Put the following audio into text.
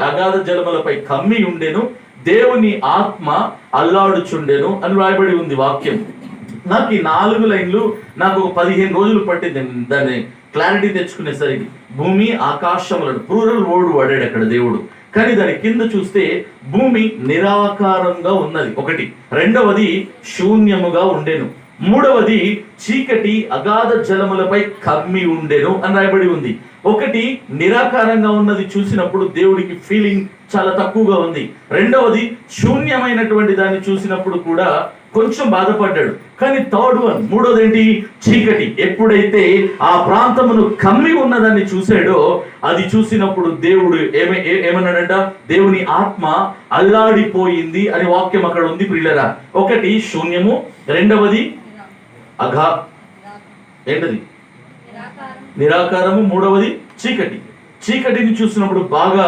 అగాధ జలములపై కమ్మి ఉండెను, దేవుని ఆత్మ అల్లాడుచుండెను అని రాయబడి ఉంది వాక్యం. నాకు ఈ 4 లైన్లు నాకు ఒక 15 రోజులు పట్టింది దాన్ని క్లారిటీ తెచ్చుకునేసరికి. భూమి ఆకాశములను ప్లూరల్ వర్డ్ వాడాడు అక్కడ దేవుడు. కానీ దాని కింద చూస్తే భూమి నిరాకారంగా ఉన్నది ఒకటి, రెండవది శూన్యముగా ఉండెను, మూడవది చీకటి అగాధ జలములపై కమ్మి ఉండెను అని రాయబడి ఉంది. ఒకటి నిరాకారంగా ఉన్నది చూసినప్పుడు దేవుడికి ఫీలింగ్ చాలా తక్కువగా ఉంది. రెండవది శూన్యమైనటువంటి దాన్ని చూసినప్పుడు కూడా కొంచెం బాధపడ్డాడు. కానీ థర్డ్ వన్, మూడోది ఏంటి? చీకటి. ఎప్పుడైతే ఆ ప్రాంతమును కమ్మి ఉన్నదాన్ని చూశాడో అది చూసినప్పుడు దేవుడు ఏమన్నాడంట? దేవుని ఆత్మ అల్లాడిపోయింది అని వాక్యం అక్కడ ఉంది ప్రియులరా. ఒకటి శూన్యము, రెండవది ఏంటది? నిరాకారము, మూడవది చీకటి. చీకటిని చూసినప్పుడు బాగా